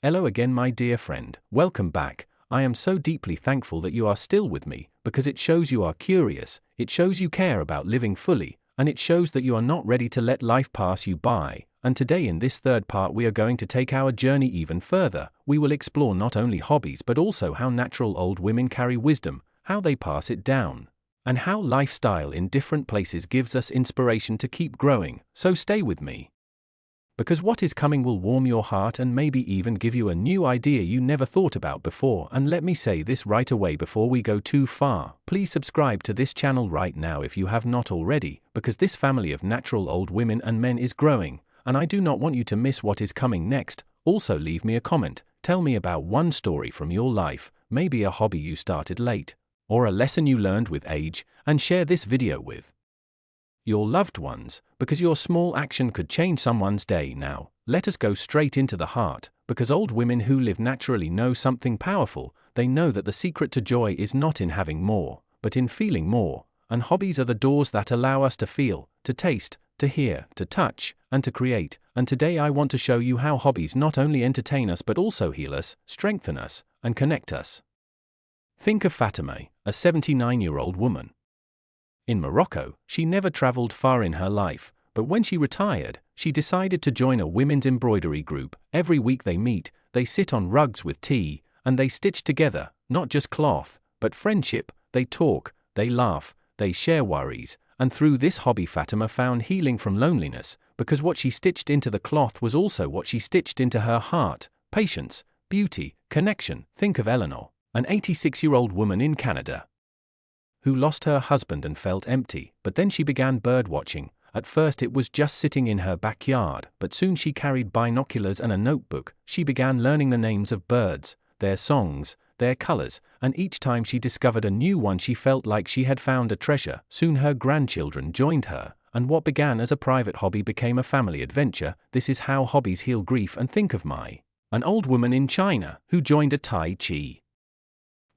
Hello again, my dear friend. Welcome back. I am so deeply thankful that you are still with me, because it shows you are curious, it shows you care about living fully, and it shows that you are not ready to let life pass you by. And today in this third part we are going to take our journey even further. We will explore not only hobbies but also how natural old women carry wisdom, how they pass it down, and how lifestyle in different places gives us inspiration to keep growing. So stay with me, because what is coming will warm your heart and maybe even give you a new idea you never thought about before. And let me say this right away before we go too far, please subscribe to this channel right now if you have not already, because this family of natural old women and men is growing, and I do not want you to miss what is coming next. Also leave me a comment, tell me about one story from your life, maybe a hobby you started late, or a lesson you learned with age, and share this video with your loved ones, because your small action could change someone's day. Now, let us go straight into the heart, because old women who live naturally know something powerful. They know that the secret to joy is not in having more, but in feeling more, and hobbies are the doors that allow us to feel, to taste, to hear, to touch, and to create. And today I want to show you how hobbies not only entertain us but also heal us, strengthen us, and connect us. Think of Fatima, a 79-year-old woman. In Morocco, she never traveled far in her life, but when she retired, she decided to join a women's embroidery group. Every week they meet, they sit on rugs with tea, and they stitch together, not just cloth, but friendship. They talk, they laugh, they share worries, and through this hobby Fatima found healing from loneliness, because what she stitched into the cloth was also what she stitched into her heart: patience, beauty, connection. Think of Eleanor, an 86-year-old woman in Canada, who lost her husband and felt empty, but then she began bird watching. At first it was just sitting in her backyard, but soon she carried binoculars and a notebook. She began learning the names of birds, their songs, their colors, and each time she discovered a new one she felt like she had found a treasure. Soon her grandchildren joined her, and what began as a private hobby became a family adventure. This is how hobbies heal grief. And think of an old woman in China who joined a Tai Chi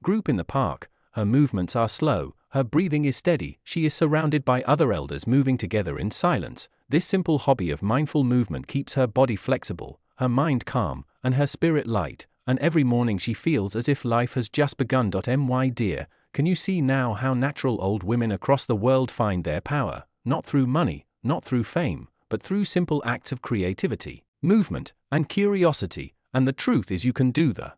group in the park. Her movements are slow, her breathing is steady, she is surrounded by other elders moving together in silence. This simple hobby of mindful movement keeps her body flexible, her mind calm, and her spirit light, and every morning she feels as if life has just begun. My dear, can you see now how natural old women across the world find their power, not through money, not through fame, but through simple acts of creativity, movement, and curiosity? And the truth is you can do the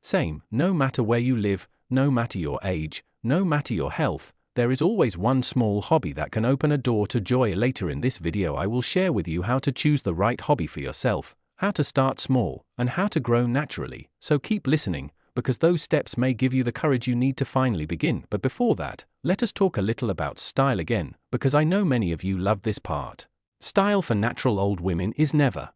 same, no matter where you live, no matter your age, no matter your health. There is always one small hobby that can open a door to joy. Later in this video I will share with you how to choose the right hobby for yourself, how to start small, and how to grow naturally. So keep listening, because those steps may give you the courage you need to finally begin. But before that, let us talk a little about style again, because I know many of you love this part. Style for natural old women is never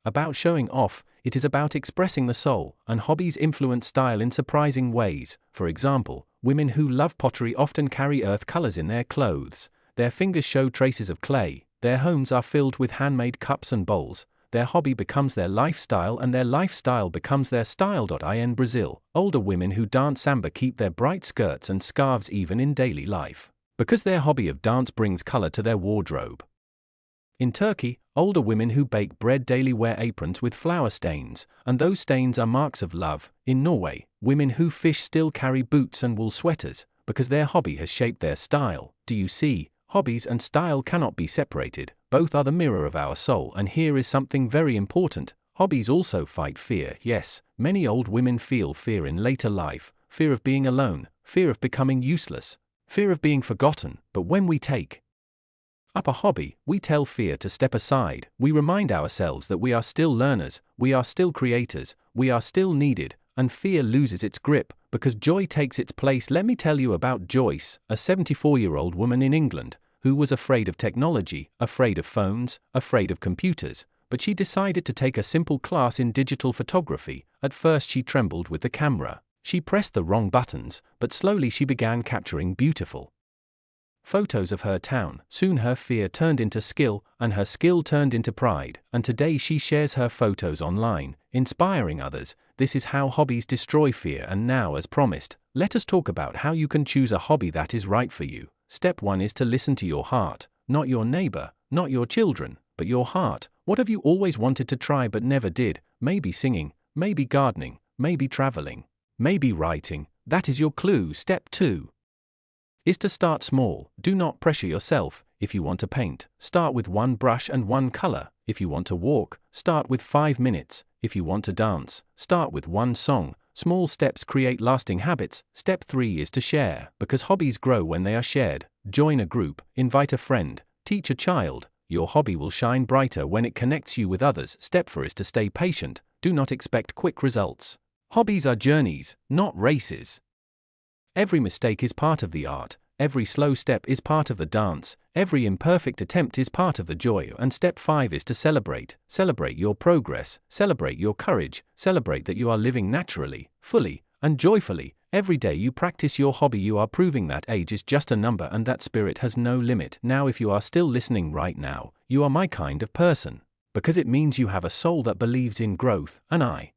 about showing off, it is about expressing the soul, and hobbies influence style in surprising ways. For example, women who love pottery often carry earth colors in their clothes, their fingers show traces of clay, their homes are filled with handmade cups and bowls. Their hobby becomes their lifestyle and their lifestyle becomes their style. In Brazil, older women who dance samba keep their bright skirts and scarves even in daily life, because their hobby of dance brings color to their wardrobe. In Turkey, older women who bake bread daily wear aprons with flour stains, and those stains are marks of love. In Norway, women who fish still carry boots and wool sweaters, because their hobby has shaped their style. Do you see? Hobbies and style cannot be separated, both are the mirror of our soul. And here is something very important: hobbies also fight fear. Yes, many old women feel fear in later life, fear of being alone, fear of becoming useless, fear of being forgotten. But when we take up a hobby, we tell fear to step aside. We remind ourselves that we are still learners, we are still creators, we are still needed, and fear loses its grip, because joy takes its place. Let me tell you about Joyce, a 74-year-old woman in England, who was afraid of technology, afraid of phones, afraid of computers, but she decided to take a simple class in digital photography. At first she trembled with the camera, she pressed the wrong buttons, but slowly she began capturing beautiful photos of her town. Soon her fear turned into skill, and her skill turned into pride, and today she shares her photos online, inspiring others. This is how hobbies destroy fear. And now, as promised, let us talk about how you can choose a hobby that is right for you. Step 1 is to listen to your heart, not your neighbor, not your children, but your heart. What have you always wanted to try but never did? maybe singing, maybe gardening, maybe traveling, maybe writing. That is your clue. Step 2 is to start small. Do not pressure yourself. If you want to paint, start with one brush and one color. If you want to walk, start with 5 minutes. If you want to dance, start with one song. Small steps create lasting habits. Step 3 is to share, because hobbies grow when they are shared. Join a group, invite a friend, teach a child. Your hobby will shine brighter when it connects you with others. Step 4 is to stay patient. Do not expect quick results. Hobbies are journeys, not races. Every mistake is part of the art. Every slow step is part of the dance. Every imperfect attempt is part of the joy. And step 5 is to celebrate. Celebrate your progress. Celebrate your courage. Celebrate that you are living naturally, fully, and joyfully. Every day you practice your hobby, you are proving that age is just a number and that spirit has no limit. Now, if you are still listening right now, you are my kind of person, because it means you have a soul that believes in growth, and I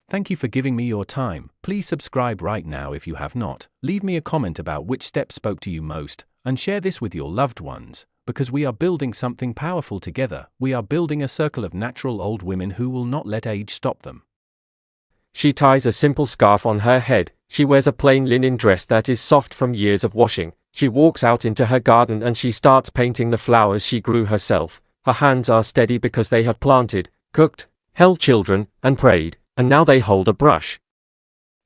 thank you for giving me your time. Please subscribe right now if you have not. Leave me a comment about which step spoke to you most, and share this with your loved ones, because we are building something powerful together. We are building a circle of natural old women who will not let age stop them. She ties a simple scarf on her head. She wears a plain linen dress that is soft from years of washing. She walks out into her garden and she starts painting the flowers she grew herself. Her hands are steady because they have planted, cooked, held children, and prayed. And now they hold a brush.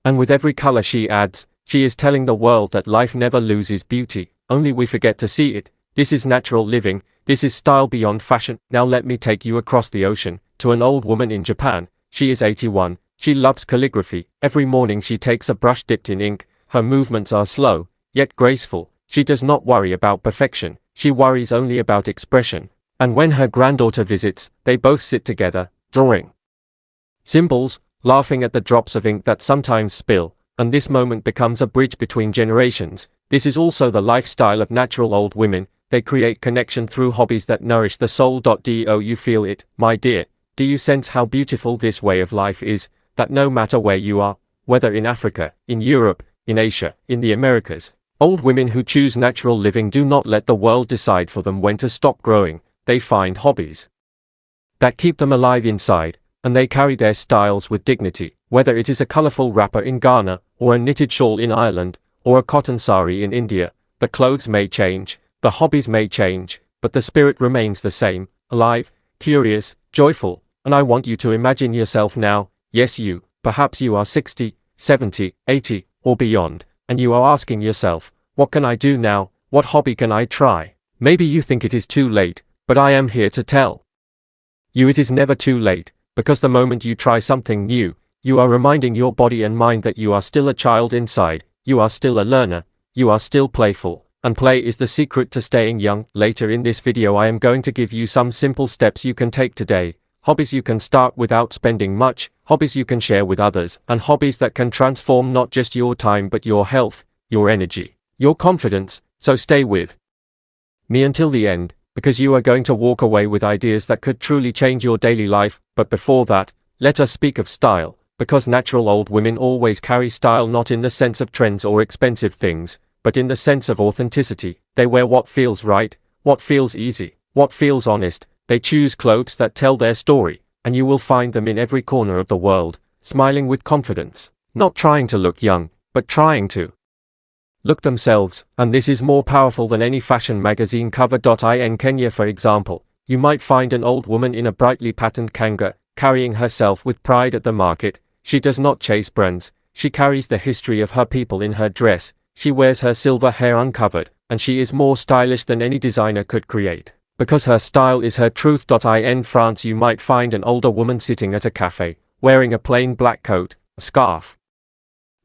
And with every color she adds, she is telling the world that life never loses beauty, only we forget to see it. This is natural living, this is style beyond fashion. Now let me take you across the ocean, to an old woman in Japan. She is 81, she loves calligraphy. Every morning she takes a brush dipped in ink. Her movements are slow, yet graceful. She does not worry about perfection, she worries only about expression. And when her granddaughter visits, they both sit together, drawing symbols, laughing at the drops of ink that sometimes spill, and this moment becomes a bridge between generations. This is also the lifestyle of natural old women. They create connection through hobbies that nourish the soul. Do you feel it, my dear? Do you sense how beautiful this way of life is, that no matter where you are, whether in Africa, in Europe, in Asia, in the Americas, old women who choose natural living do not let the world decide for them when to stop growing. They find hobbies that keep them alive inside, and they carry their styles with dignity. Whether it is a colorful wrapper in Ghana, or a knitted shawl in Ireland, or a cotton sari in India, the clothes may change, the hobbies may change, but the spirit remains the same, alive, curious, joyful. And I want you to imagine yourself now, yes you, perhaps you are 60, 70, 80, or beyond, and you are asking yourself, what can I do now, what hobby can I try? Maybe you think it is too late, but I am here to tell you it is never too late. Because the moment you try something new, you are reminding your body and mind that you are still a child inside, you are still a learner, you are still playful, and play is the secret to staying young. Later in this video I am going to give you some simple steps you can take today, hobbies you can start without spending much, hobbies you can share with others, and hobbies that can transform not just your time but your health, your energy, your confidence. So stay with me until the end, because you are going to walk away with ideas that could truly change your daily life. But before that, let us speak of style, because natural old women always carry style, not in the sense of trends or expensive things, but in the sense of authenticity. They wear what feels right, what feels easy, what feels honest. They choose clothes that tell their story, and you will find them in every corner of the world, smiling with confidence, not trying to look young, but trying to look themselves. And this is more powerful than any fashion magazine cover. In Kenya, for example, you might find an old woman in a brightly patterned kanga, carrying herself with pride at the market. She does not chase brands, she carries the history of her people in her dress. She wears her silver hair uncovered, and she is more stylish than any designer could create, because her style is her truth. In France you might find an older woman sitting at a cafe, wearing a plain black coat, a scarf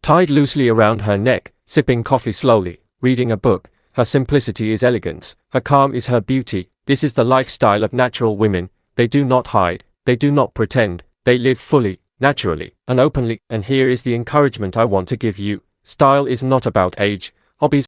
tied loosely around her neck, sipping coffee slowly, reading a book. Her simplicity is elegance, her calm is her beauty. This is the lifestyle of natural women. They do not hide, they do not pretend, they live fully, naturally, and openly. And here is the encouragement I want to give you. Style is not about age. Hobbies